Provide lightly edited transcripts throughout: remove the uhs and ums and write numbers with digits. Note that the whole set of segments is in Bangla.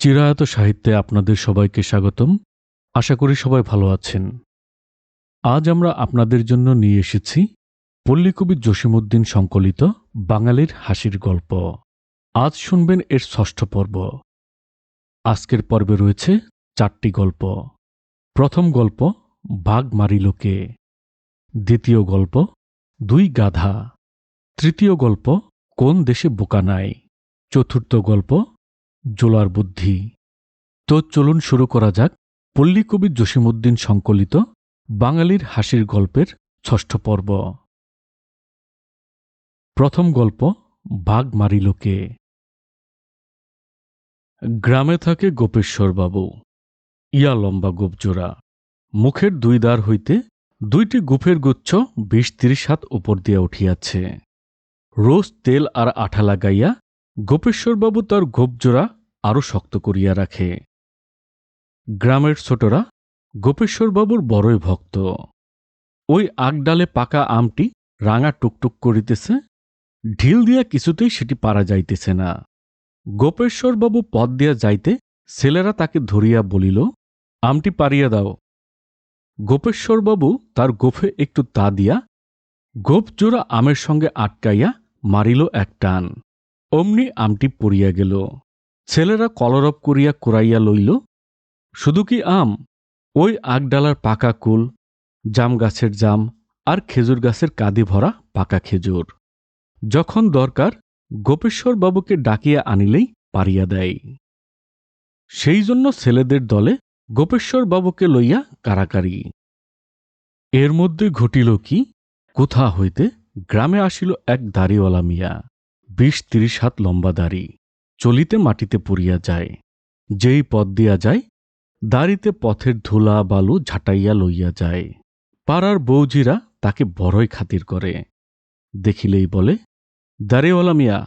চিরায়ত সাহিত্যে আপনাদের সবাইকে স্বাগতম। আশা করি সবাই ভালো আছেন। আজ আমরা আপনাদের জন্য নিয়ে এসেছি পল্লীকবি জসীমউদ্দীন সংকলিত বাঙালির হাসির গল্প। আজ শুনবেন এর ৬ষ্ঠ পর্ব। আজকের পর্বে রয়েছে ৪টি গল্প। প্রথম গল্প বাঘ মারিল কে, দ্বিতীয় গল্প ২ গাধা, তৃতীয় গল্প কোন দেশে বোকা নাই, চতুর্থ গল্প জোলার বুদ্ধি। তো চলুন শুরু করা যাক পল্লীকবি জসীমউদ্দীন সংকলিত বাঙালির হাসির গল্পের ৬ষ্ঠ পর্ব। প্রথম গল্প বাঘ মারিল কে। গ্রামে থাকে গোপেশ্বরবাবু। ইয়া লম্বা গোপজোড়া, মুখের ২ দ্বার হইতে ২টি গুফের গুচ্ছ ২০-৩০ হাত উপর দিয়া উঠিয়াছে। রোজ তেল আর আঠা লাগাইয়া গোপেশ্বরবাবু তার গোপজোড়া আরও শক্ত করিয়া রাখে। গ্রামের ছোটরা গোপেশ্বরবাবুর বড়ই ভক্ত। ওই আগডালে পাকা আমটি রাঙা টুকটুক করিতেছে, ঢিল দিয়া কিছুতেই সেটি পারা যাইতেছে না। গোপেশ্বরবাবু পথ দিয়া যাইতে ছেলেরা তাকে ধরিয়া বলিল, আমটি পারিয়া দাও। গোপেশ্বরবাবু তার গোফে একটু তা দিয়া গোপজোড়া আমের সঙ্গে আটকাইয়া মারিল এক টান। অমনি আমটি পড়িয়া গেল। ছেলেরা কলরব করিয়া কুড়াইয়া লইল। শুধু কি আম, ওই আগডালার পাকা কুল, জাম গাছের জাম আর খেজুর গাছের কাঁদি ভরা পাকা খেজুর। যখন দরকার গোপেশ্বরবাবুকে ডাকিয়া আনিলেই পারিয়া দেয়। সেই জন্য ছেলেদের দলে গোপেশ্বরবাবুকে লইয়া কারাকারি। এর মধ্যে ঘটিল কি, কোথা হইতে গ্রামে আসিল এক দাড়িওয়ালা মিয়া। ২০-৩০ হাত লম্বা দাড়ি, চলিতে মাটিতে পড়িয়া যায়। যেই পথ দিয়া যায় দাড়িতে পথের ধুলা বালু ঝাঁটাইয়া লইয়া যায়। পাড়ার বৌজিরা তাকে বড়ই খাতির করে। দেখিলেই বলে, দাড়িওয়ালা মিয়া,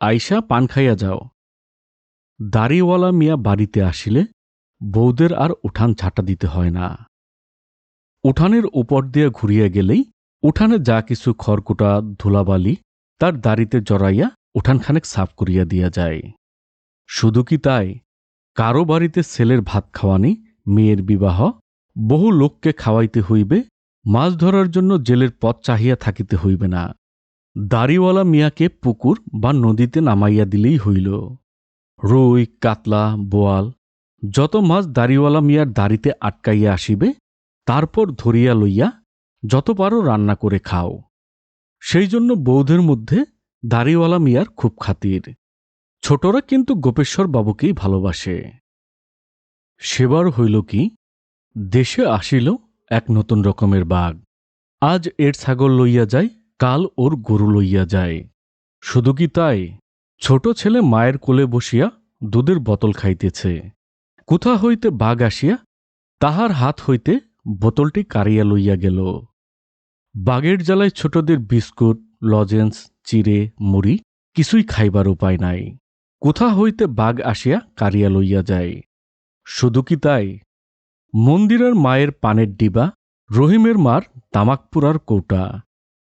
আইসা পান খাইয়া যাও। দাড়িওয়ালা মিয়া বাড়িতে আসিলে বৌদের আর উঠান ঝাঁটা দিতে হয় না। উঠানের উপর দিয়া ঘুরিয়া গেলেই উঠানে যা কিছু খড়কুটা ধুলাবালি তার দাড়িতে জড়াইয়া উঠানখানেক সাফ করিয়া দিয়া যায়। শুধু কি তাই, কারো বাড়িতে ছেলের ভাত খাওয়ানি, মেয়ের বিবাহ, বহু লোককে খাওয়াইতে হইবে, মাছ ধরার জন্য জেলের পথ চাহিয়া থাকিতে হইবে না। দাড়িওয়ালা মিয়াকে পুকুর বা নদীতে নামাইয়া দিলেই হইল। রুই, কাতলা, বোয়াল যত মাছ দাড়িওয়ালা মিয়ার দাড়িতে আটকাইয়া আসিবে, তারপর ধরিয়া লইয়া যত পারো রান্না করে খাও। সেই জন্য বৌদের মধ্যে দাড়িওয়ালা মিয়ার খুব খাতির। ছোটরা কিন্তু গোপেশ্বর বাবুকেই ভালোবাসে। সেবার হইল কি, দেশে আসিল এক নতুন রকমের বাঘ। আজ এর ছাগল লইয়া যায়, কাল ওর গরু লইয়া যায়। শুধু কি তাই, ছোট ছেলে মায়ের কোলে বসিয়া দুধের বোতল খাইতেছে। কোথা হইতে বাঘ আসিয়া তাহার হাত হইতে বোতলটি কাড়িয়া লইয়া গেল। বাঘের জ্বালায় ছোটদের বিস্কুট, লজেন্স, চিড়ে, মুড়ি কিছুই খাইবার উপায় নাই। কোথা হইতে বাঘ আসিয়া কাড়িয়া লইয়া যায়। শুধু কি তাই, মন্দিরের মায়ের পানের ডিবা, রহিমের মার তামাক পুরার কৌটা,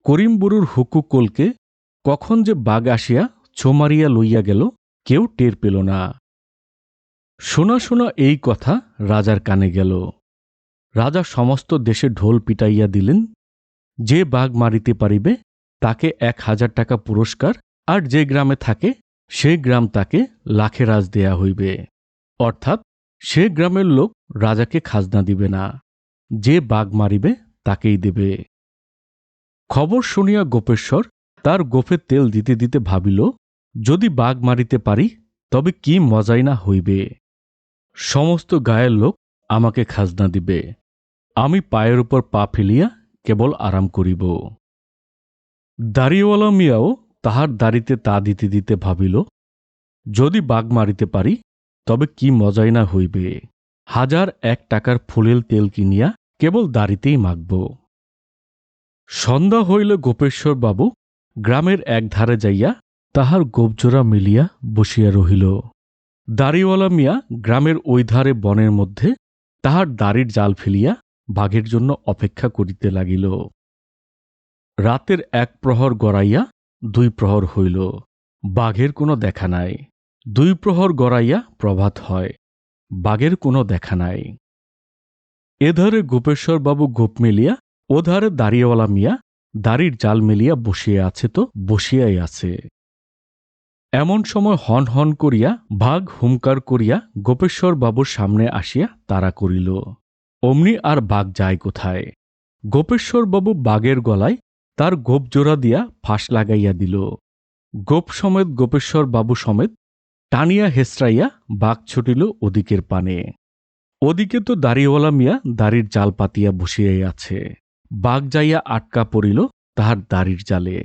করিম বুড়ুর হুকু কোলকে কখন যে বাঘ আসিয়া ছো মারিয়া লইয়া গেল কেউ টের পেল না। শোনা শোনা এই কথা রাজার কানে গেল। রাজা সমস্ত দেশে ঢোল পিটাইয়া দিলেন, যে বাঘ মারিতে পারিবে তাকে ১,০০০ টাকা পুরস্কার, আর যে গ্রামে থাকে সে গ্রাম তাকে লাখেরাজ দেয়া হইবে। অর্থাৎ সে গ্রামের লোক রাজাকে খাজনা দিবে না, যে বাঘ মারিবে তাকেই দেবে। খবর শুনিয়া গোপেশ্বর তার গোফে তেল দিতে দিতে ভাবিল, যদি বাঘ মারিতে পারি তবে কি মজাই না হইবে। সমস্ত গায়ের লোক আমাকে খাজনা দিবে, আমি পায়ের উপর পা ফেলিয়া কেবল আরাম করিব। দাড়িওয়ালা মিয়াও তাহার দাড়িতে তা দিতে দিতে ভাবিল, যদি বাঘ মারিতে পারি তবে কি মজাই না হইবে। ১,০০০ টাকার ফুলেল তেল কিনিয়া কেবল দাড়িতেই মাখব। সন্ধ্যা হইলে গোপেশ্বর বাবু গ্রামের এক ধারে যাইয়া তাহার গোপজোড়া মিলিয়া বসিয়া রহিল। দাড়িওয়ালা মিয়া গ্রামের ওই ধারে বনের মধ্যে তাহার দাড়ির জাল ফেলিয়া বাঘের জন্য অপেক্ষা করিতে লাগিল। রাতের ১ প্রহর গড়াইয়া ২ প্রহর হইল, বাঘের কোনো দেখা নাই। দুই প্রহর গড়াইয়া প্রভাত হয়, বাঘের কোনো দেখা নাই। এধারে গোপেশ্বরবাবু গোপ মেলিয়া, ওধারে দাড়িওয়ালা মিয়া দাড়ির জাল মেলিয়া বসিয়া আছে তো বসিয়াই আছে। এমন সময় হন হন করিয়া বাঘ হুঙ্কার করিয়া গোপেশ্বরবাবুর সামনে আসিয়া তাড়া করিল। অমনি আর বাঘ যায় কোথায়? গোপেশ্বরবাবু বাঘের গলায় তার গোপ জোড়া দিয়া ফাঁস লাগাইয়া দিল। গোপ সমেত গোপেশ্বরবাবু সমেত টানিয়া হেসরাইয়া বাঘ ছুটিল ওদিকের পানে। ওদিকে তো দাড়িওয়ালা মিয়া দাড়ির জাল পাতিয়া বসিয়াই আছে। বাঘ যাইয়া আটকা পড়িল তাহার দাড়ির জালে।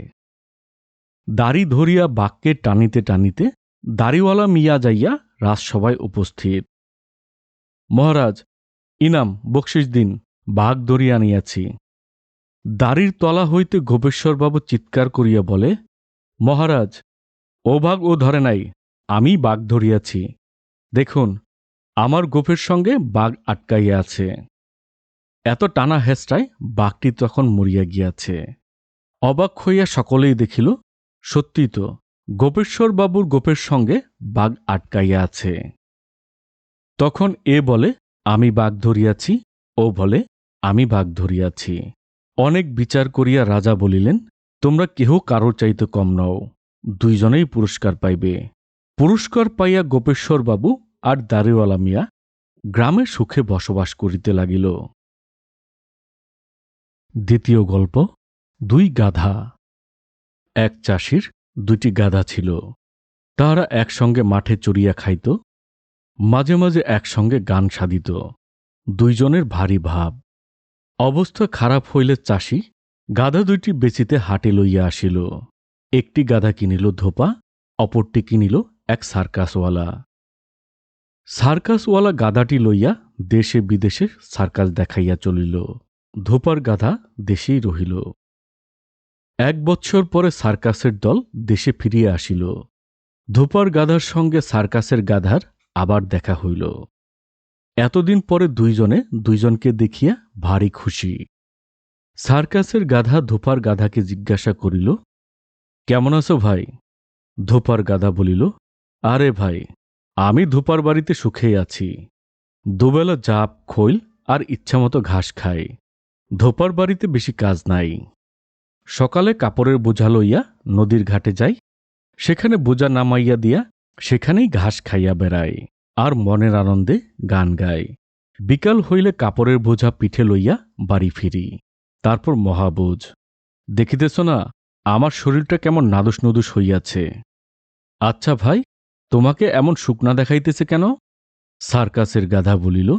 দাড়ি ধরিয়া বাঘকে টানিতে টানিতে দাড়িওয়ালা মিয়া যাইয়া রাজসভায় উপস্থিত। মহারাজ, ইনাম বকশিস দিন, বাঘ ধরিয়া আনিয়াছি। দাড়ির তলা হইতে গোপেশ্বরবাবু চিৎকার করিয়া বলে, মহারাজ, ও বাঘ ও ধরে নাই, আমি বাঘ ধরিয়াছি। দেখুন, আমার গোপের সঙ্গে বাঘ আটকাইয়া আছে। এত টানা হেঁচড়ায় বাঘটি তখন মরিয়া গিয়াছে। অবাক হইয়া সকলেই দেখিল, সত্যি তো, গোপেশ্বরবাবুর গোপের সঙ্গে বাঘ আটকাইয়া আছে। তখন এ বলে, আমি বাঘ ধরিয়াছি, ও বলে, আমি বাঘ ধরিয়াছি। অনেক বিচার করিয়া রাজা বলিলেন, তোমরা কেহ কারো চাইতে কম নও, দুইজনেই পুরস্কার পাইবে। পুরস্কার পাইয়া গোপেশ্বরবাবু আর দাড়িওয়ালা মিয়া গ্রামে সুখে বসবাস করিতে লাগিল। দ্বিতীয় গল্প, দুই গাধা। এক চাষির দুইটি গাধা ছিল। তাহারা একসঙ্গে মাঠে চড়িয়া খাইত, মাঝে মাঝে একসঙ্গে গান সাধিত। দুইজনের ভারী ভাব। অবস্থা খারাপ হইলে চাষি গাধা দুইটি বেচিতে হাটে লইয়া আসিল। একটি গাধা কিনিল ধোপা, অপরটি কিনিল এক সার্কাসওয়ালা। সার্কাসওয়ালা গাধাটি লইয়া দেশে বিদেশে সার্কাস দেখাইয়া চলিল। ধোপার গাধা দেশেই রহিল। 1 বৎসর পরে সার্কাসের দল দেশে ফিরিয়া আসিল। ধোপার গাধার সঙ্গে সার্কাসের গাধার আবার দেখা হইল। এতদিন পরে দুইজনে দুইজনকে দেখিয়া ভারী খুশি। সার্কাসের গাধা ধোপার গাধাকে জিজ্ঞাসা করিল, কেমন আছো ভাই? ধোপার গাধা বলিল, আরে ভাই, আমি ধোপার বাড়িতে সুখেই আছি। দুবেলা জাপ খৈল আর ইচ্ছামতো ঘাস খাই। ধোপার বাড়িতে বেশি কাজ নাই। সকালে কাপড়ের বোঝা লইয়া নদীর ঘাটে যাই, সেখানে বোঝা নামাইয়া দিয়া সেখানেই ঘাস খাইয়া বেড়াই আর মনের আনন্দে গান গাই। বিকাল হইলে কাপড়ের বোঝা পিঠে লইয়া বাড়ি ফিরি। তারপর মহাবোঝ। দেখিতেছ না আমার শরীরটা কেমন নাদুস নদুস হইয়াছে। আচ্ছা ভাই, তোমাকে এমন শুকনা দেখাইতেছে কেন? সার্কাসের গাধা বলিল,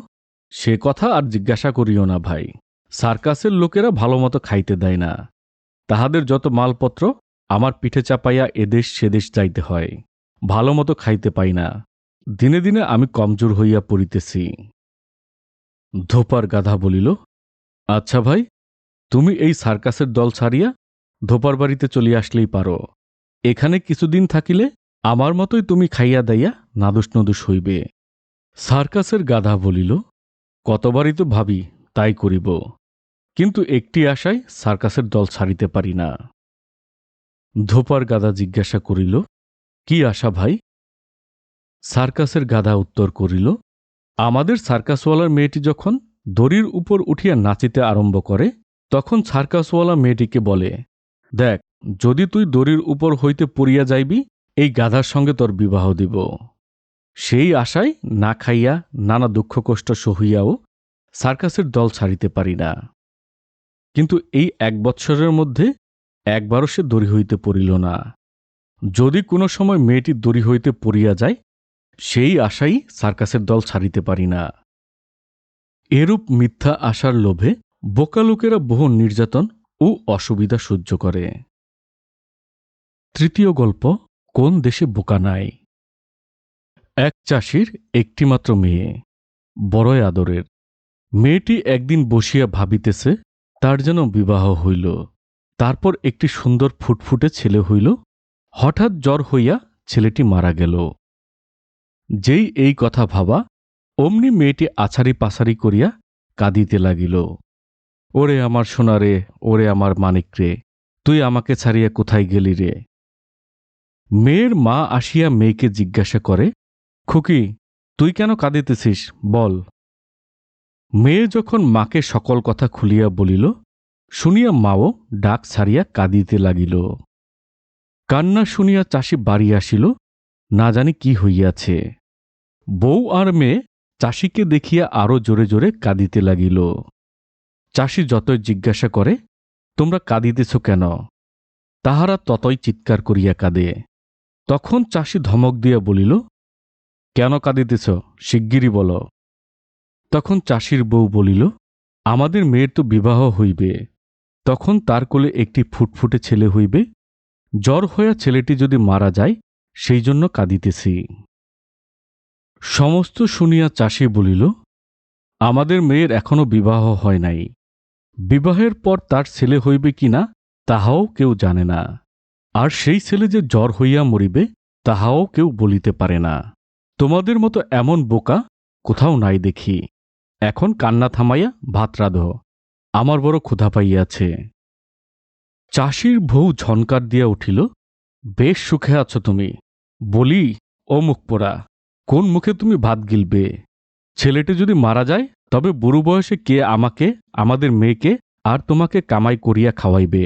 সে কথা আর জিজ্ঞাসা করিও না ভাই। সার্কাসের লোকেরা ভালোমতো খাইতে দেয় না। তাহাদের যত মালপত্র আমার পিঠে চাপাইয়া এদেশ সেদেশ যাইতে হয়। ভালোমতো খাইতে পাই না। দিনে দিনে আমি কমজোর হইয়া পড়িতেছি। ধোপার গাধা বলিল, আচ্ছা ভাই, তুমি এই সার্কাসের দল ছাড়িয়া ধোপার বাড়িতে চলিয়া আসলেই পারো। এখানে কিছুদিন থাকিলে আমার মতোই তুমি খাইয়া দাইয়া নাদুস নদুস হইবে। সার্কাসের গাধা বলিল, কতবারই তো ভাবি তাই করিব, কিন্তু একটি আশায় সার্কাসের দল ছাড়িতে পারি না। ধোপার গাধা জিজ্ঞাসা করিল, কি আশা ভাই? সার্কাসের গাধা উত্তর করিল, আমাদের সার্কাসওয়ালার মেয়েটি যখন দড়ির উপর উঠিয়া নাচিতে আরম্ভ করে, তখন সার্কাসওয়ালা মেয়েটিকে বলে, দেখ, যদি তুই দড়ির উপর হইতে পড়িয়া যাইবি, এই গাধার সঙ্গে তোর বিবাহ দিব। সেই আশায় না খাইয়া নানা দুঃখ কষ্ট সহিয়াও সার্কাসের দল ছাড়িতে পারি না। কিন্তু এই 1 বৎসরের মধ্যে একবারও সে দড়ি হইতে পড়িল না। যদি কোনো সময় মেয়েটি দড়ি হইতে পড়িয়া যায়, সেই আশাই সার্কাসের দল ছাড়িতে পারি না। এরূপ মিথ্যা আশার লোভে বোকা লোকেরা বহু নির্যাতন ও অসুবিধা সহ্য করে। তৃতীয় গল্প, কোন দেশে বোকা নাই। এক চাষির একটিমাত্র মেয়ে, বড়ই আদরের। মেয়েটি একদিন বসিয়া ভাবিতেছে তার যেন বিবাহ হইল। তারপর একটি সুন্দর ফুটফুটে ছেলে হইল। হঠাৎ জ্বর হইয়া ছেলেটি মারা গেল। যেই এই কথা ভাবা, অমনি মেয়েটি আছাড়ি পাছাড়ি করিয়া কাঁদিতে লাগিল। ওরে আমার সোনা রে, ওরে আমার মানিক রে, তুই আমাকে ছাড়িয়া কোথায় গেলি রে? মেয়ের মা আসিয়া মেয়েকে জিজ্ঞাসা করে, খুকি, তুই কেন কাঁদিতেছিস, বল। মেয়ে যখন মাকে সকল কথা খুলিয়া বলিল, শুনিয়া মাও ডাক ছাড়িয়া কাঁদিতে লাগিল। কান্না শুনিয়া চাষি বাড়ি আসিল, না জানি কি হইয়াছে। বউ আর মেয়ে চাষিকে দেখিয়া আরো জোরে জোরে কাঁদিতে লাগিল। চাষি যতই জিজ্ঞাসা করে, তোমরা কাঁদিতেছ কেন? তাহারা ততই চিৎকার করিয়া কাঁদে। তখন চাষি ধমক দিয়া বলিল, কেন কাঁদিতেছ, শিগগিরই বল। তখন চাষির বউ বলিল, আমাদের মেয়ের তো বিবাহ হইবে, তখন তার কোলে একটি ফুটফুটে ছেলে হইবে। জ্বর হইয়া ছেলেটি যদি মারা যায়, সেই জন্য কাঁদিতেছি। সমস্ত শুনিয়া চাষি বলিল, আমাদের মেয়ের এখনো বিবাহ হয় নাই, বিবাহের পর তার ছেলে হইবে কিনা তাহাও কেউ জানে না, আর সেই ছেলে যে জ্বর হইয়া মরিবে তাহাও কেউ বলিতে পারে না। তোমাদের মতো এমন বোকা কোথাও নাই দেখি। এখন কান্না থামাইয়া ভাত রাঁধো, আমার বড় ক্ষুধা পাইয়াছে। চাষির বউ ঝনকার দিয়া উঠিল, বেশ সুখে আছো তুমি। বলি, ও মুখপোড়া, কোন মুখে তুমি ভাত গিলবে? ছেলেটি যদি মারা যায়, তবে বুড়ো বয়সে কে আমাকে, আমাদের মেয়েকে আর তোমাকে কামাই করিয়া খাওয়াইবে?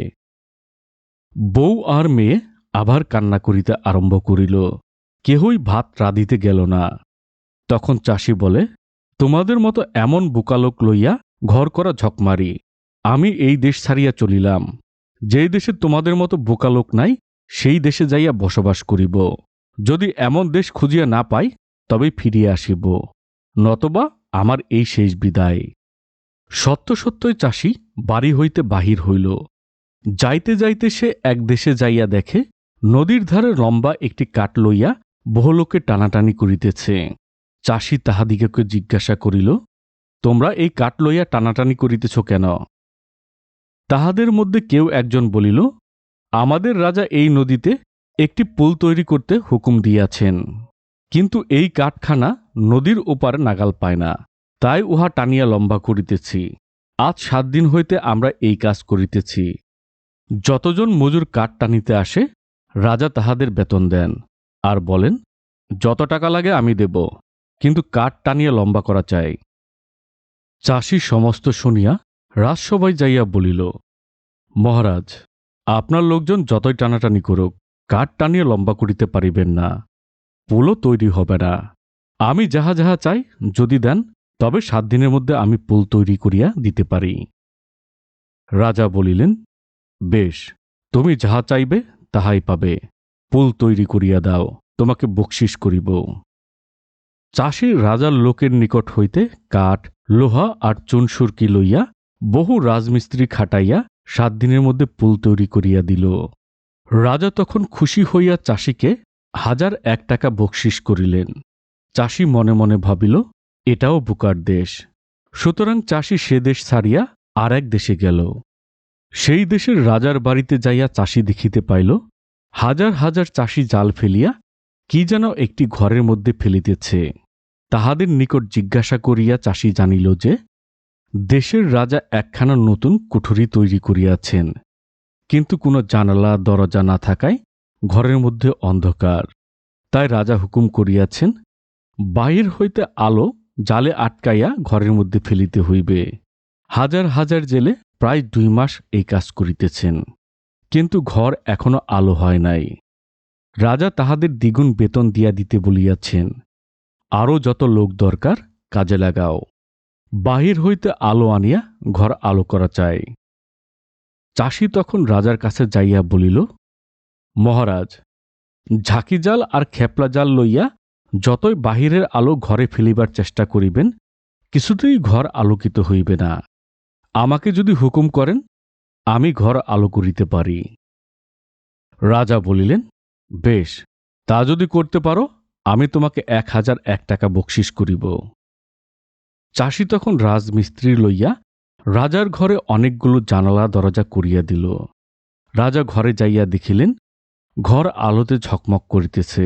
বউ আর মেয়ে আবার কান্না করিতে আরম্ভ করিল। কেহই ভাত রাঁধিতে গেল না। তখন চাষি বলে, তোমাদের মতো এমন বোকালোক লইয়া ঘর করা ঝকমারি। আমি এই দেশ ছাড়িয়া চলিলাম। যেই দেশে তোমাদের মতো বোকালোক নাই, সেই দেশে যাইয়া বসবাস করিব। যদি এমন দেশ খুঁজিয়া না পাই, তবেই ফিরিয়া আসিব, নতবা আমার এই শেষ বিদায়। সত্য সত্যই চাষি বাড়ি হইতে বাহির হইল। যাইতে যাইতে সে এক দেশে যাইয়া দেখে, নদীর ধারে লম্বা একটি কাঠ লইয়া বহু লোকে টানাটানি করিতেছে। চাষি তাহাদিগকে জিজ্ঞাসা করিল, তোমরা এই কাঠ লইয়া টানাটানি করিতেছ কেন? তাহাদের মধ্যে কেউ একজন বলিল, আমাদের রাজা এই নদীতে একটি পুল তৈরি করতে হুকুম দিয়াছেন, কিন্তু এই কাঠখানা নদীর ওপারে নাগাল পায় না, তাই উহা টানিয়া লম্বা করিতেছি। আজ 7 দিন হইতে আমরা এই কাজ করিতেছি। যতজন মজুর কাঠ টানিতে আসে, রাজা তাহাদের বেতন দেন, আর বলেন, যত টাকা লাগে আমি দেব, কিন্তু কাঠ টানিয়া লম্বা করা চাই। চাষি সমস্ত শুনিয়া রাজসভায় যাইয়া বলিল, মহারাজ, আপনার লোকজন যতই টানাটানি করুক, কাঠ টানিয়া লম্বা করিতে পারিবেন না, পুলও তৈরি হবে না। আমি যাহা যাহা চাই যদি দেন, তবে 7 দিনের মধ্যে আমি পুল তৈরি করিয়া দিতে পারি। রাজা বলিলেন, বেশ, তুমি যাহা চাইবে তাহাই পাবে। পুল তৈরি করিয়া দাও, তোমাকে বকশিস করিব। চাষি রাজার লোকের নিকট হইতে কাঠ, লোহা আর চুনসুরকি লইয়া বহু রাজমিস্ত্রি খাটাইয়া 7 দিনের মধ্যে পুল তৈরি করিয়া দিল। রাজা তখন খুশি হইয়া চাষিকে 1001 টাকা বকশিস করিলেন। চাষি মনে মনে ভাবিল, এটাও বোকার দেশ। সুতরাং চাষি সে দেশ ছাড়িয়া আর এক দেশে গেল। সেই দেশের রাজার বাড়িতে যাইয়া চাষি দেখিতে পাইল, হাজার হাজার চাষি জাল ফেলিয়া কি যেন একটি ঘরের মধ্যে ফেলিতেছে। তাহাদের নিকট জিজ্ঞাসা করিয়া চাষি জানিল যে, দেশের রাজা একখানা নতুন কুঠরি তৈরি করিয়াছেন, কিন্তু কোনো জানালা দরজা না থাকায় ঘরের মধ্যে অন্ধকার। তাই রাজা হুকুম করিয়াছেন, বাহির হইতে আলো জালে আটকাইয়া ঘরের মধ্যে ফেলিতে হইবে। হাজার হাজার জেলে প্রায় 2 মাস এই কাজ করিতেছেন, কিন্তু ঘর এখনো আলো হয় নাই। রাজা তাহাদের দ্বিগুণ বেতন দিয়া দিতে বলিয়াছেন। আরও যত লোক দরকার কাজে লাগাও। বাহির হইতে আলো আনিয়া ঘর আলো করা চাই। চাষি তখন রাজার কাছে যাইয়া বলিল, মহারাজ, ঝাঁকি জাল আর খেপলা জাল লইয়া যতই বাহিরের আলো ঘরে ফেলিবার চেষ্টা করিবেন, কিছুতেই ঘর আলোকিত হইবে না। আমাকে যদি হুকুম করেন, আমি ঘর আলো করিতে পারি। রাজা বলিলেন, বেশ, তা যদি করতে পারো, আমি তোমাকে 1001 টাকা বকশিস করিব। চাষি তখন রাজমিস্ত্রি লইয়া রাজার ঘরে অনেকগুলো জানালা দরজা করিয়া দিল। রাজা ঘরে যাইয়া দেখিলেন, ঘর আলোতে ঝকমক করিতেছে।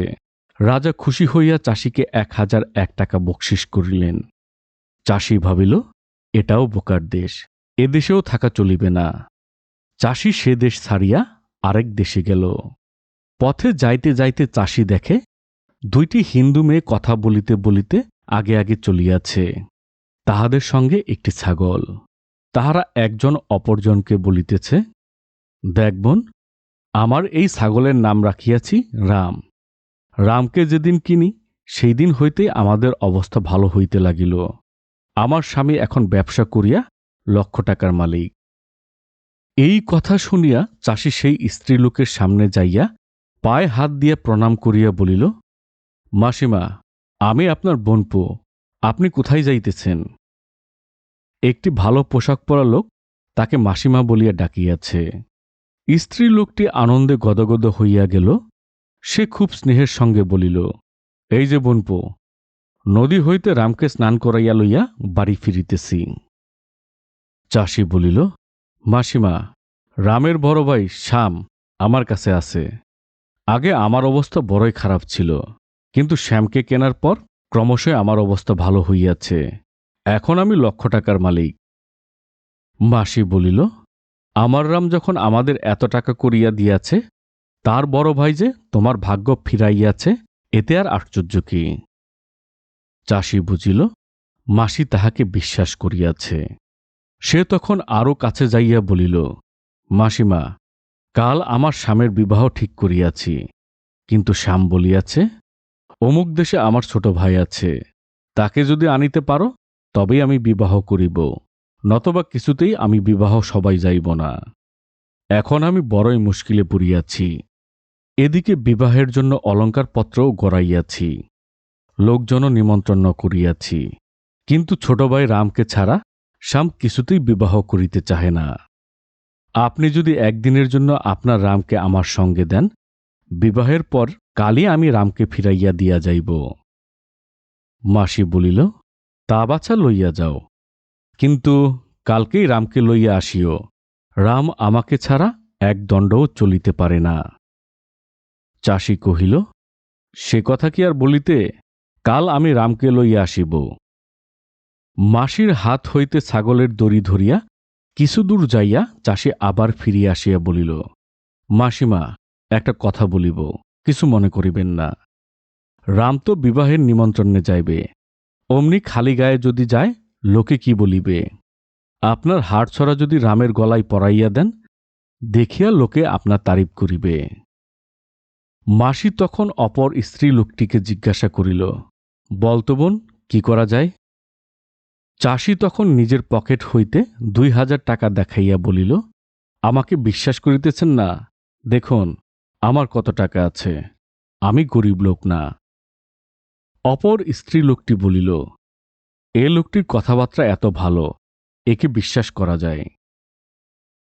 রাজা খুশি হইয়া চাষিকে 1001 টাকা বকশিস করিলেন। চাষি ভাবিল, এটাও বোকার দেশ, এ দেশেও থাকা চলিবে না। চাষি সে দেশ ছাড়িয়া আরেক দেশে গেল। পথে যাইতে যাইতে চাষি দেখে দুইটি হিন্দু মেয়ে কথা বলিতে বলিতে আগে আগে চলিয়াছে। তাহাদের সঙ্গে একটি ছাগল। তাহারা একজন অপরজনকে বলিতেছে, দেখ বোন, আমার এই ছাগলের নাম রাখিয়াছি রাম। রামকে যেদিন কিনি সেই দিন হইতেই আমাদের অবস্থা ভালো হইতে লাগিল। আমার স্বামী এখন ব্যবসা করিয়া লক্ষ টাকার মালিক। এই কথা শুনিয়া চাষি সেই স্ত্রীলোকের সামনে যাইয়া পায়ে হাত দিয়া প্রণাম করিয়া বলিল, মাসিমা, আমি আপনার বোনপো, আপনি কোথায় যাইতেছেন? একটি ভালো পোশাক পরা লোক তাকে মাসিমা বলিয়া ডাকিয়াছে। স্ত্রীলোকটি আনন্দে গদগদ হইয়া গেল। সে খুব স্নেহের সঙ্গে বলিল, এই যে বোনপো, নদী হইতে রামকে স্নান করাইয়া লইয়া বাড়ি ফিরিতেছি। চাষি বলিল, মাসিমা, রামের বড় ভাই শ্যাম আমার কাছে আছে। আগে আমার অবস্থা বড়ই খারাপ ছিল, কিন্তু শ্যামকে কেনার পর ক্রমশই আমার অবস্থা ভালো হইয়াছে। এখন আমি লক্ষ টাকার মালিক। মাসি বলিল, আমার রাম যখন আমাদের এত টাকা করিয়া দিয়াছে, তার বড় ভাই যে তোমার ভাগ্য ফিরাইয়াছে, এতে আর আশ্চর্য কি? চাষি বুঝিল মাসি তাহাকে বিশ্বাস করিয়াছে। সে তখন আরও কাছে যাইয়া বলিল, মাসিমা, কাল আমার স্বামীর বিবাহ ঠিক করিয়াছি, কিন্তু শ্যাম বলিয়াছে, অমুক দেশে আমার ছোট ভাই আছে, তাকে যদি আনিতে পারো তবেই আমি বিবাহ করিব, নতবা কিছুতেই আমি বিবাহ সবাই যাইব না। এখন আমি বড়ই মুশকিলে পড়িয়াছি। এদিকে বিবাহের জন্য অলঙ্কারপত্রও গড়াইয়াছি, লোকজনও নিমন্ত্রণ করিয়াছি, কিন্তু ছোট ভাই রামকে ছাড়া শ্যাম কিছুতেই বিবাহ করিতে চাহে না। আপনি যদি একদিনের জন্য আপনার রামকে আমার সঙ্গে দেন, বিবাহের পর কালই আমি রামকে ফিরাইয়া দিয়া যাইব। মাসি বলিল, তা বাছা লইয়া যাও, কিন্তু কালকেই রামকে লইয়া আসিও। রাম আমাকে ছাড়া এক দণ্ডও চলিতে পারে না। চাষি কহিল, সে কথা কি আর বলিতে, কাল আমি রামকে লইয়া আসিব। মাসির হাত হইতে ছাগলের দড়ি ধরিয়া কিছু দূর যাইয়া চাষি আবার ফিরিয়া আসিয়া বলিল, মাসিমা, একটা কথা বলিব, কিছু মনে করিবেন না। রাম তো বিবাহের নিমন্ত্রণে যাইবে, অমনি খালি গায়ে যদি যায় লোকে কি বলিবে? আপনার হাড়ছড়া যদি রামের গলায় পরাইয়া দেন, দেখিয়া লোকে আপনার তারিফ করিবে। মাসি তখন অপর স্ত্রী লোকটিকে জিজ্ঞাসা করিল, বলতো বোন, কি করা যায়? চাষি তখন নিজের পকেট হইতে 2000 টাকা দেখাইয়া বলিল, আমাকে বিশ্বাস করিতেছেন না? দেখুন আমার কত টাকা আছে, আমি গরিব লোক না। অপর স্ত্রী লোকটি বলিল, এ লোকটির কথাবার্তা এত ভালো, একে বিশ্বাস করা যায়।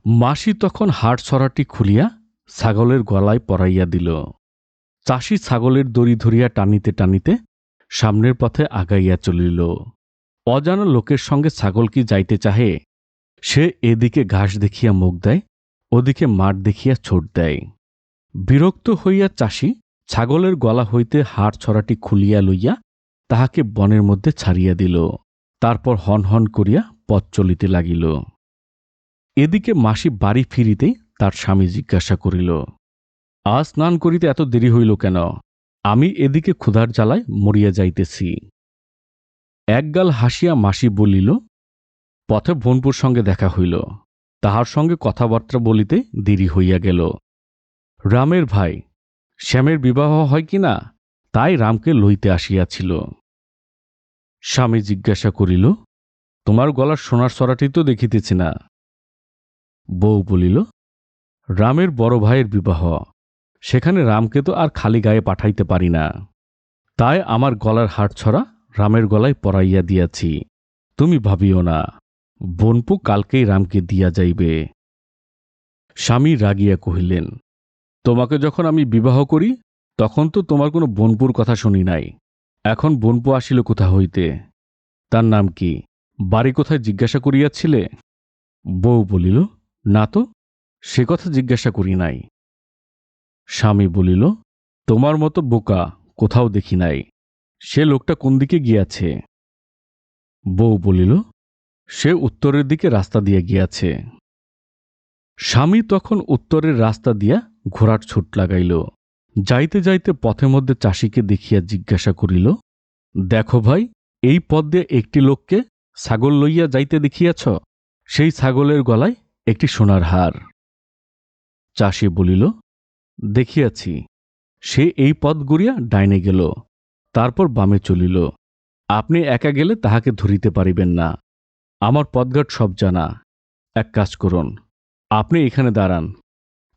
মাসি তখন হাড়ছড়াটি খুলিয়া ছাগলের গলায় পরাইয়া দিল। চাষি ছাগলের দড়ি ধরিয়া টানিতে টানিতে সামনের পথে আগাইয়া চলিল। অজানা লোকের সঙ্গে ছাগল কি যাইতে চাহে? সে এদিকে ঘাস দেখিয়া মুখ দেয়, ওদিকে মাঠ দেখিয়া ছোট দেয়। বিরক্ত হইয়া চাষি ছাগলের গলা হইতে হাড়ছড়াটি খুলিয়া লইয়া তাহাকে বনের মধ্যে ছাড়িয়া দিল। তারপর হন হন করিয়া পথ চলিতে লাগিল। এদিকে মাসি বাড়ি ফিরিতেই তার স্বামী জিজ্ঞাসা করিল, আজ স্নান করিতে এত দেরি হইল কেন? আমি এদিকে ক্ষুধার জ্বালায় মরিয়া যাইতেছি। একগাল হাসিয়া মাসি বলিল, পথে বোনপুর সঙ্গে দেখা হইল, তাহার সঙ্গে কথাবার্তা বলিতে দেরি হইয়া গেল। রামের ভাই শ্যামের বিবাহ হয় কি না, তাই রামকে লইতে আসিয়াছিল। স্বামী জিজ্ঞাসা করিল, তোমার গলার সোনার সরাটি তো দেখিতেছি না। বউ বলিল, রামের বড় ভাইয়ের বিবাহ, সেখানে রামকে তো আর খালি গায়ে পাঠাইতে পারি না, তাই আমার গলার হাড়ছড়া রামের গলায় পরাইয়া দিয়াছি। তুমি ভাবিও না, বোনপু কালকেই রামকে দিয়া যাইবে। স্বামী রাগিয়া কহিলেন, তোমাকে যখন আমি বিবাহ করি তখন তো তোমার কোনো বোনপুর কথা শুনি নাই, এখন বোনপু আসিল কোথা হইতে? তার নাম কি, বাড়ি কোথায় জিজ্ঞাসা করিয়াছিলে? বউ বলিল, না তো, সে কথা জিজ্ঞাসা করি নাই। স্বামী বলিল, তোমার মতো বোকা কোথাও দেখি নাই, সে লোকটা কোন দিকে গিয়াছে? বউ বলিল, সে উত্তরের দিকে রাস্তা দিয়া গিয়াছে। স্বামী তখন উত্তরের রাস্তা দিয়া ঘোড়ার ছুট লাগাইল। যাইতে যাইতে পথে মধ্যে চাষিকে দেখিয়া জিজ্ঞাসা করিল, দেখো ভাই, এই পথ দিয়ে একটি লোককে ছাগল লইয়া যাইতে দেখিয়াছ? সেই ছাগলের গলায় একটি সোনার হার। চাষি বলিল, দেখিয়াছি। সে এই পথ গড়িয়া ডাইনে গেল, তারপর বামে চলিল। আপনি একা গেলে তাহাকে ধরিতে পারিবেন না। আমার পথঘাট সব জানা। এক কাজ করুন, আপনি এখানে দাঁড়ান,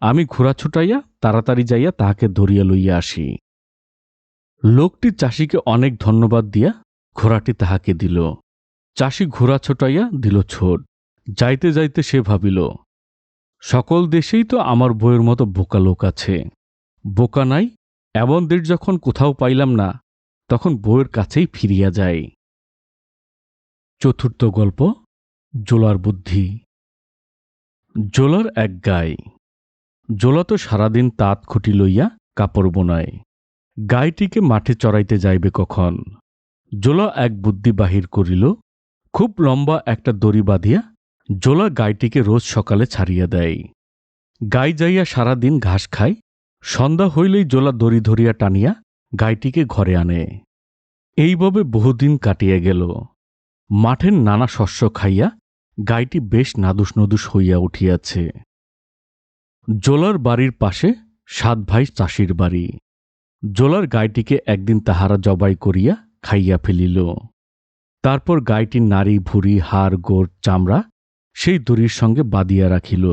আমি ঘোড়া ছুটাইয়া তাড়াতাড়ি যাইয়া তাহাকে ধরিয়া লইয়া আসি। লোকটি চাষিকে অনেক ধন্যবাদ দিয়া ঘোড়াটি তাহাকে দিল। চাষি ঘোড়া ছোটাইয়া দিল ছোট। যাইতে যাইতে সে ভাবিল, সকল দেশেই তো আমার বউয়ের মতো বোকা লোক আছে। বোকা নাই, এমন দেশ যখন কোথাও পাইলাম না, তখন বউয়ের কাছেই ফিরিয়া যাই। চতুর্থ গল্প, জোলার বুদ্ধি। জোলার এক গাই। জোলা তো সারাদিন তাঁত খুঁটি লইয়া কাপড় বোনায়। গাইটিকে মাঠে চড়াইতে যাইবে কখন? জোলা এক বুদ্ধি বাহির করিল। খুব লম্বা একটা দড়ি বাঁধিয়া জোলা গাইটিকে রোজ সকালে ছাড়িয়া দেয়। গাই যাইয়া সারাদিন ঘাস খায়। সন্ধ্যা হইলেই জোলা দড়ি ধরিয়া টানিয়া গাইটিকে ঘরে আনে। এইভাবে বহুদিন কাটিয়া গেল। মাঠের নানা শস্য খাইয়া গাইটি বেশ নাদুস নদুস হইয়া উঠিয়াছে। জোলার বাড়ির পাশে 7 ভাই চাষির বাড়ি। জোলার গাইটিকে একদিন তাহারা জবাই করিয়া খাইয়া ফেলিল। তারপর গাইটির নাড়ি ভুঁড়ি হাড় গোড় চামড়া সেই দড়ির সঙ্গে বাঁধিয়া রাখিল।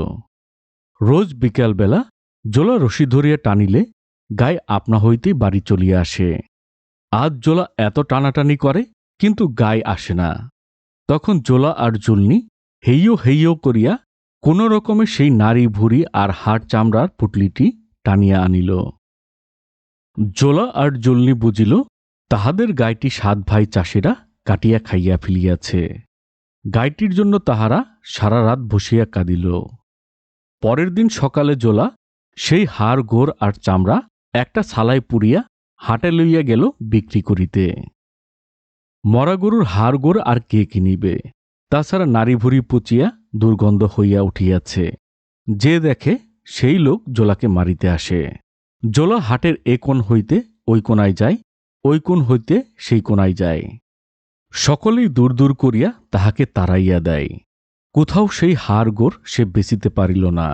রোজ বিকালবেলা জোলা রশি ধরিয়া টানিলে গাই আপনা হইতেই বাড়ি চলিয়া আসে। আজ জোলা এত টানাটানি করে, কিন্তু গাই আসে না। তখন জোলা আর জুলনি হেইয়ো হেইয়ো করিয়া কোন রকমে সেই নাড়ি ভুঁড়ি আর হাড় চামড়ার পুটলিটি টানিয়া আনিল। জোলা আর জুলনি বুঝিল তাহাদের গাইটি 7 ভাই চাষিরা কাটিয়া খাইয়া ফেলিয়াছে। গাইটির জন্য তাহারা সারা রাত বসিয়া কাঁদিল। পরের দিন সকালে জোলা সেই হাড় গোড় আর চামড়া একটা ছালায় পুরিয়া হাটে লইয়া গেল বিক্রি করিতে। মরা গরুর হাড় গোড় আর কে কিনিবে? তাছাড়া নাড়ি ভুঁড়ি পচিয়া দুর্গন্ধ হইয়া উঠিয়াছে। যে দেখে সেই লোক জোলাকে মারিতে আসে। জোলা হাটের এ কোণ হইতে ওই কোণায় যায়, ওই কোণ হইতে সেই কোণায় যায়। সকলেই দূর দূর করিয়া তাহাকে তাড়াইয়া দেয়। কোথাও সেই হাড় গোড় সে বেচিতে পারিল না।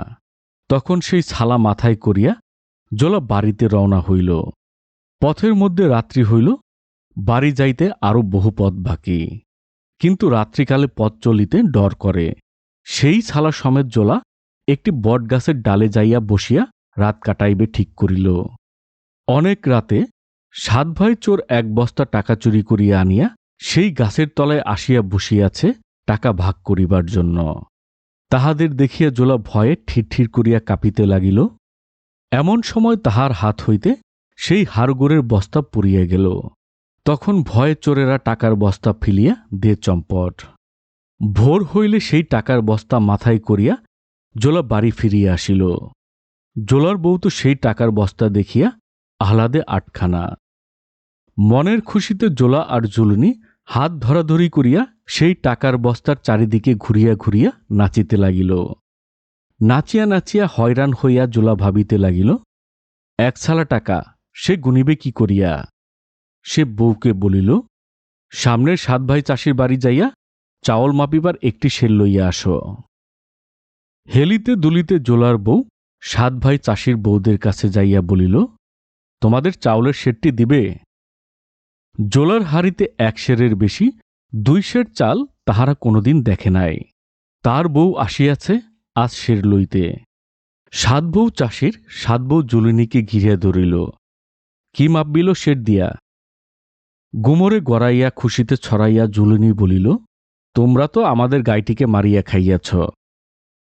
তখন সেই ছালা মাথায় করিয়া জোলা বাড়িতে রওনা হইল। পথের মধ্যে রাত্রি হইল। বাড়ি যাইতে আরো বহু পথ বাকি, কিন্তু রাত্রিকালে পথ চলিতে ডর করে। সেই ছালা সমেত জোলা একটি বটগাছের ডালে যাইয়া বসিয়া রাত কাটাইবে ঠিক করিল। অনেক রাতে 7 ভাই চোর এক বস্তা টাকা চুরি করিয়া আনিয়া সেই গাছের তলায় আসিয়া বসিয়াছে টাকা ভাগ করিবার জন্য। তাহাদের দেখিয়া জোলা ভয়ে ঠিরঠির করিয়া কাঁপিতে লাগিল। এমন সময় তাহার হাত হইতে সেই হাড়গোড়ের বস্তা পড়িয়া গেল। তখন ভয়ে চোরেরা টাকার বস্তা ফেলিয়া দে চম্পট। ভোর হইলে সেই টাকার বস্তা মাথায় করিয়া জোলা বাড়ি ফিরিয়া আসিল। জোলার বউ তো সেই টাকার বস্তা দেখিয়া আহ্লাদে আটখানা। মনের খুশিতে জোলা আর জুলনি হাত ধরাধরি করিয়া সেই টাকার বস্তার চারিদিকে ঘুরিয়া ঘুরিয়া নাচিতে লাগিল। নাচিয়া নাচিয়া হয়রান হইয়া জোলা ভাবিতে লাগিল, এক ছালা টাকা সে গুনিবে কি করিয়া। সে বউকে বলিল, সামনের 7 ভাই চাষির বাড়ি যাইয়া চাউল মাপিবার একটি সের লইয়া আসো। হেলিতে দুলিতে জোলার বউ 7 ভাই চাষির বউদের কাছে যাইয়া বলিল, তোমাদের চাউলের সেরটি দিবে? জোলার হাড়িতে 1 সেরের বেশি 2 সের চাল তাহারা কোনোদিন দেখে নাই। তার বউ আসিয়াছে আজ সের লইতে। 7 বউ চাষির 7 বউ জুলিনীকে ঘিরিয়া ধরিল। কি মাপবিল সের দিয়া? গুমরে গড়াইয়া খুশিতে ছড়াইয়া জুলিনী বলিল, তোমরা তো আমাদের গাইটিকে মারিয়া খাইয়াছ।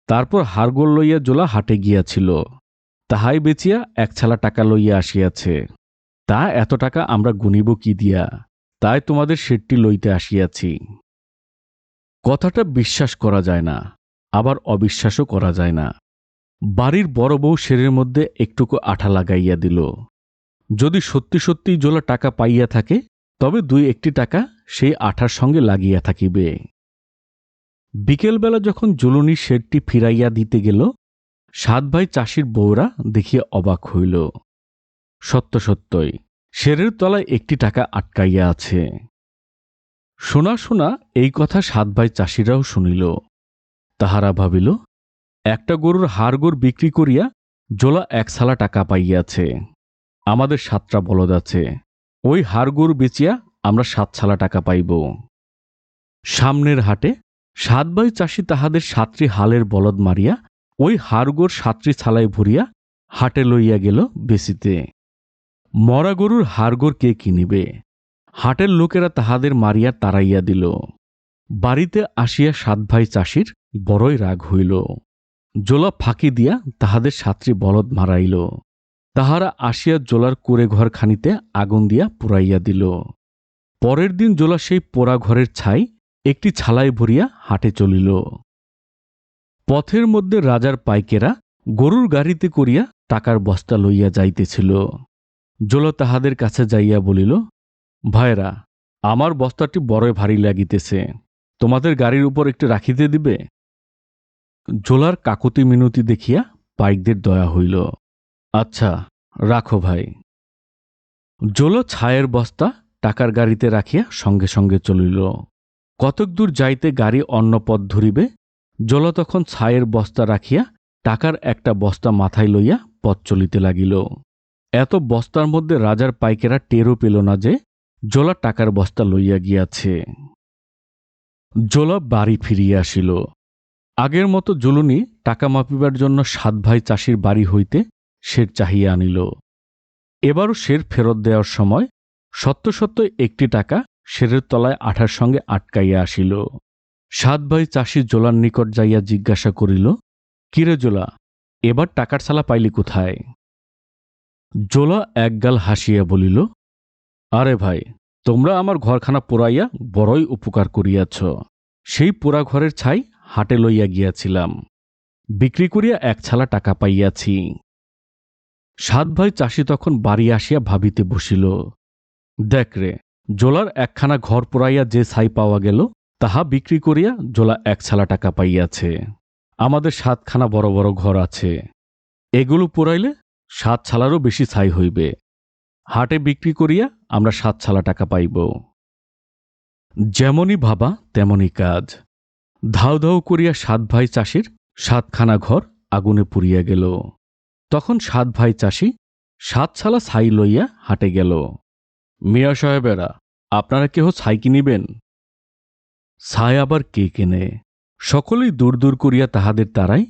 তারপর হাড়গোড় লইয়া জোলা হাটে গিয়াছিল, তাহাই বেচিয়া 1 ছালা টাকা লইয়া আসিয়াছে। তা এত টাকা আমরা গুনিব কি দিয়া? তাই তোমাদের সেরটি লইতে আসিয়াছি। কথাটা বিশ্বাস করা যায় না, আবার অবিশ্বাসও করা যায় না। বাড়ির বড় বউ সেরের মধ্যে একটুকু আঠা লাগাইয়া দিল। যদি সত্যি সত্যি জোলা টাকা পাইয়া থাকে, তবে 2-1টি টাকা সেই আঠার সঙ্গে লাগিয়া থাকিবে। বিকেলবেলা যখন জুলুনি সেরটি ফিরাইয়া দিতে গেল, 7 ভাই চাষির বউরা দেখিয়া অবাক হইল। সত্য সত্যই শেরের তলায় একটি টাকা আটকাইয়া আছে। শোনা শোনা এই কথা সাত ভাই চাষিরাও শুনিল। তাহারা ভাবিল, একটা গরুর হাড়গোড় বিক্রি করিয়া জোলা 1 ছালা টাকা পাইয়াছে। আমাদের 7টা বলদ আছে, ওই হাড়গোড় বেচিয়া আমরা 7 ছালা টাকা পাইব। সামনের হাটে 7 ভাই চাষি তাহাদের 7টি হালের বলদ মারিয়া ওই হাড়গোড় 7টি ছালায় ভরিয়া হাটে লইয়া গেল বেচিতে। মরা গরুর হাড়গোড় কে কিনিবে? হাটের লোকেরা তাহাদের মারিয়া তাড়াইয়া দিল। বাড়িতে আসিয়া 7 ভাই চাষির বড়ই রাগ হইল। জোলা ফাঁকি দিয়া তাহাদের 7টি বলদ মারাইল। তাহারা আসিয়া জোলার কুড়ে ঘরখানিতে আগুন দিয়া পুড়াইয়া দিল। পরের দিন জোলা সেই পোড়া ঘরের ছাই একটি ছালায় ভরিয়া হাটে চলিল। পথের মধ্যে রাজার পাইকেরা গরুর গাড়িতে করিয়া টাকার বস্তা লইয়া যাইতেছিল। জোলা তাহাদের কাছে যাইয়া বলিল, ভাইরা, আমার বস্তাটি বড়ই ভারী লাগিতেছে, তোমাদের গাড়ির উপর একটু রাখিতে দিবে? জোলার কাকুতি মিনতি দেখিয়া পাইকদের দয়া হইল। আচ্ছা, রাখো ভাই। জোলা ছায়ের বস্তা টাকার গাড়িতে রাখিয়া সঙ্গে সঙ্গে চলিল। কতক দূর যাইতে গাড়ি অন্য পথ ধরিবে। জোলা তখন ছায়ের বস্তা রাখিয়া টাকার একটা বস্তা মাথায় লইয়া পথ চলিতে লাগিল। এত বস্তার মধ্যে রাজার পাইকেরা টেরও পেল না যে জোলা টাকার বস্তা লইয়া গিয়াছে। জোলা বাড়ি ফিরিয়া আসিল। আগের মতো জুলুনি টাকা মাপিবার জন্য 7 ভাই চাষির বাড়ি হইতে সের চাহিয়া আনিল। এবারও সের ফেরত দেওয়ার সময় সত্য সত্য একটি টাকা সেরের তলায় আঠার সঙ্গে আটকাইয়া আসিল। 7 ভাই চাষি জোলার নিকট যাইয়া জিজ্ঞাসা করিল, কিরে জোলা, এবার টাকার ছালা পাইলি কোথায়? জোলা একগাল হাসিয়া বলিল, আরে ভাই, তোমরা আমার ঘরখানা পোড়াইয়া বড়ই উপকার করিয়াছ। সেই পোড়া ঘরের ছাই হাটে লইয়া গিয়াছিলাম, বিক্রি করিয়া 1 ছালা টাকা পাইয়াছি। 7 ভাই চাষি তখন বাড়ি আসিয়া ভাবিতে বসিল, দেখ রে, জোলার একখানা ঘর পোড়াইয়া যে ছাই পাওয়া গেল, তাহা বিক্রি করিয়া জোলা 1 ছালা টাকা পাইয়াছে। আমাদের 7খানা বড় বড় ঘর আছে, এগুলো পোড়াইলে 7 ছালারও বেশি ছাই হইবে। হাটে বিক্রি করিয়া আমরা 7 ছালা টাকা পাইব। যেমনই ভাবা তেমনই কাজ। ধাউ ধাউ করিয়া 7 ভাই চাষির 7খানা ঘর আগুনে পুড়িয়া গেল। তখন 7 ভাই চাষি 7 ছালা ছাই লইয়া হাটে গেল। মিয়া সাহেবেরা, আপনারা কেহ ছাই কিনিবেন? ছাই আবার কে কেনে? সকলেই দূর দূর করিয়া তাহাদের তাড়ায়।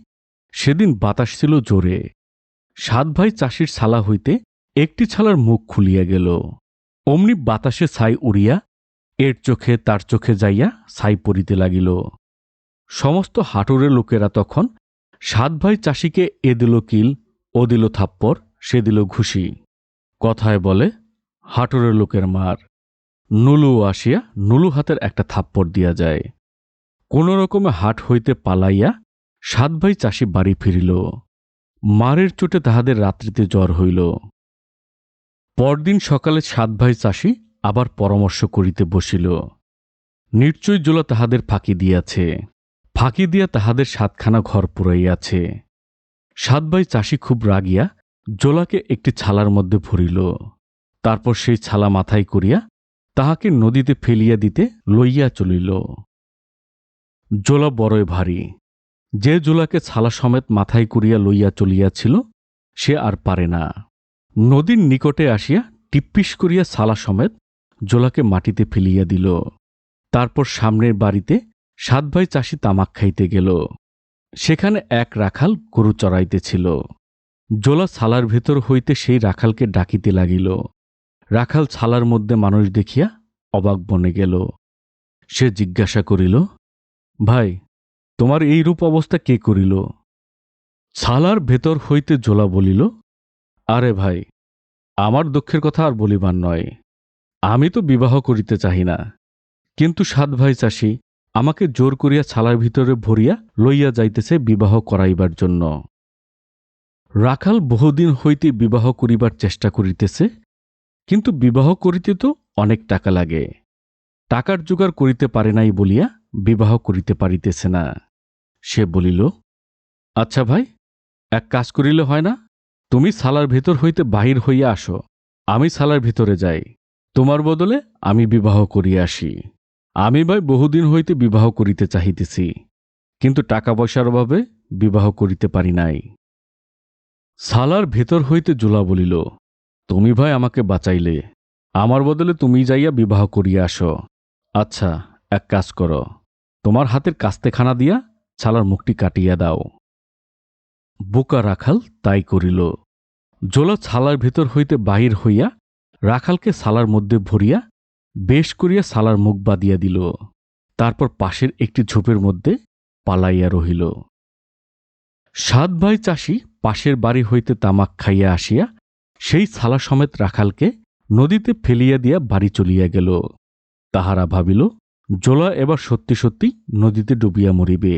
সেদিন বাতাস ছিল জোরে। 7 ভাই চাষির ছালা হইতে একটি ছালার মুখ খুলিয়া গেল। অমনি বাতাসে ছাই উড়িয়া এর চোখে তার চোখে যাইয়া ছাই পড়িতে লাগিল। সমস্ত হাটুরের লোকেরা তখন 7 ভাই চাষিকে এ দিল কিল, ও দিল থাপ্পড়, সে দিল ঘুষি। কথায় বলে, হাটুরের লোকের মার। নুলু আসিয়া নুলু হাতের একটা থাপ্পড় দিয়া যায়। কোন রকমে হাট হইতে পালাইয়া 7 ভাই চাষি বাড়ি ফিরিল। মারের চোটে তাহাদের রাত্রিতে জ্বর হইল। পরদিন সকালে 7 ভাই চাষি আবার পরামর্শ করিতে বসিল। নিশ্চয় জোলা তাহাদের ফাঁকি দিয়াছে। ফাঁকি দিয়া তাহাদের 7খানা ঘর পুড়াইয়াছে। 7 ভাই চাষি খুব রাগিয়া জোলাকে একটি ছালার মধ্যে ভরিল। তারপর সেই ছালা মাথায় করিয়া তাহাকে নদীতে ফেলিয়া দিতে লইয়া চলিল। জোলা বড়ই ভারী। যে জোলাকে ছালা সমেত মাথায় করিয়া লইয়া চলিয়াছিল, সে আর পারে না। নদীর নিকটে আসিয়া টিপ্পিস করিয়া ছালা সমেত জোলাকে মাটিতে ফেলিয়া দিল। তারপর সামনের বাড়িতে 7 ভাই চাষি তামাক খাইতে গেল। সেখানে এক রাখাল গরু চড়াইতেছিল। জোলা ছালার ভেতর হইতে সেই রাখালকে ডাকিতে লাগিল। রাখাল ছালার মধ্যে মানুষ দেখিয়া অবাক বনে গেল। সে জিজ্ঞাসা করিল, ভাই, তোমার এই রূপ অবস্থা কে করিল? ছালার ভেতর হইতে জোলা বলিল, আরে ভাই, আমার দুঃখের কথা আর বলিবার নয়। আমি তো বিবাহ করিতে চাহি না, কিন্তু 7 ভাই চাষি আমাকে জোর করিয়া ছালার ভিতরে ভরিয়া লইয়া যাইতেছে বিবাহ করাইবার জন্য। রাখাল বহুদিন হইতে বিবাহ করিবার চেষ্টা করিতেছে, কিন্তু বিবাহ করিতে তো অনেক টাকা লাগে। টাকার জোগাড় করিতে পারে নাই বলিয়া বিবাহ করিতে পারিতেছে না। সে বলিল, আচ্ছা ভাই, এক কাজ করিলে হয় না? তুমি সালার ভিতর হইতে বাহির হইয়া আসো, আমি সালার ভিতরে যাই, তোমার বদলে আমি বিবাহ করিয়া আসি। আমি ভাই বহুদিন হইতে বিবাহ করিতে চাহিতেছি, কিন্তু টাকা পয়সার অভাবে বিবাহ করিতে পারি নাই। সালার ভেতর হইতে জোলা বলিল, তুমি ভাই আমাকে বাঁচাইলে, আমার বদলে তুমি যাইয়া বিবাহ করিয়া আসো। আচ্ছা, এক কাজ করো, তোমার হাতের কাস্তেখানা দিয়া ছালার মুখটি কাটিয়া দাও। বোকা রাখাল তাই করিল। জোলা ছালার ভেতর হইতে বাহির হইয়া রাখালকে সালার মধ্যে ভরিয়া বেশ করিয়া সালার মুখ বাঁধিয়া দিল। তারপর পাশের একটি ঝোপের মধ্যে পালাইয়া রহিল। 7 ভাই চাষি পাশের বাড়ি হইতে তামাক খাইয়া আসিয়া সেই ছালা সমেত রাখালকে নদীতে ফেলিয়া দিয়া বাড়ি চলিয়া গেল। তাহারা ভাবিল, জোলা এবার সত্যি সত্যি নদীতে ডুবিয়া মরিবে।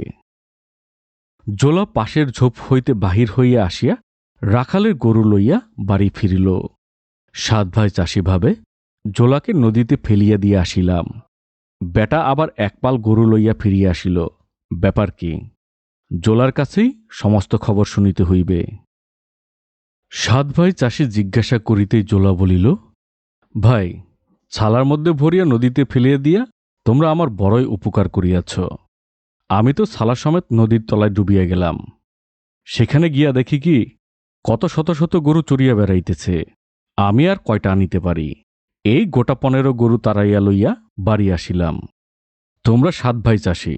জোলা পাশের ঝোপ হইতে বাহির হইয়া আসিয়া রাখালের গরু লইয়া বাড়ি ফিরিল। 7 ভাই চাষি ভাবে, জোলাকে নদীতে ফেলিয়া দিয়া আসিলাম, বেটা আবার একপাল গরু লইয়া ফিরিয়া আসিল, ব্যাপার কি? জোলার কাছেই সমস্ত খবর শুনিতে হইবে। 7 ভাই চাষি জিজ্ঞাসা করিতেই জোলা বলিল, ভাই, ছালার মধ্যে ভরিয়া নদীতে ফেলিয়া দিয়া তোমরা আমার বড়ই উপকার করিয়াছ। আমি তো ছালা সমেত নদীর তলায় ডুবিয়া গেলাম। সেখানে গিয়া দেখি কি, কত শত শত গরু চড়িয়া বেড়াইতেছে। আমি আর কয়টা আনিতে পারি? এই গোটা 15 গরু তাড়াইয়া লইয়া বাড়ি আসিলাম। তোমরা 7 ভাই চাষি,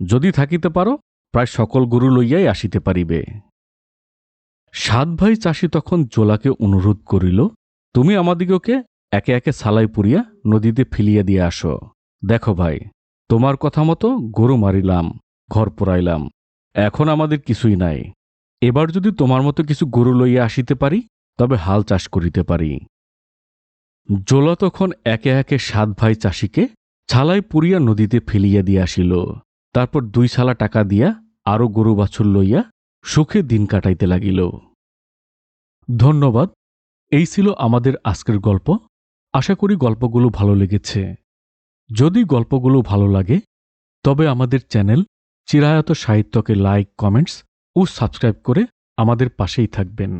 যদি থাকিতে পারো প্রায় সকল গরু লইয়াই আসিতে পারিবে। 7 ভাই চাষি তখন জোলাকে অনুরোধ করিল, তুমি আমাদিগকে একে একে ছালাই পুরিয়া নদীতে ফেলিয়া দিয়া আসো। দেখো ভাই, তোমার কথা মতো গরু মারিলাম, ঘর পোড়াইলাম, এখন আমাদের কিছুই নাই। এবার যদি তোমার মতো কিছু গরু লইয়া আসিতে পারি, তবে হাল চাষ করিতে পারি। জোলা তখন একে একে 7 ভাই চাষিকে ছালাই পুরিয়া নদীতে ফেলিয়া দিয়া আসিল। তারপর 2 ছালা টাকা দিয়া আরো গরু বাছুর লইয়া সুখে দিন কাটাইতে লাগিল। ধন্যবাদ। এই ছিল আমাদের আজকের গল্প। আশা করি গল্পগুলো ভালো লেগেছে। যদি গল্পগুলো ভালো লাগে, তবে আমাদের চ্যানেল চিরায়ত সাহিত্যকে লাইক, কমেন্টস ও সাবস্ক্রাইব করে আমাদের পাশেই থাকবেন।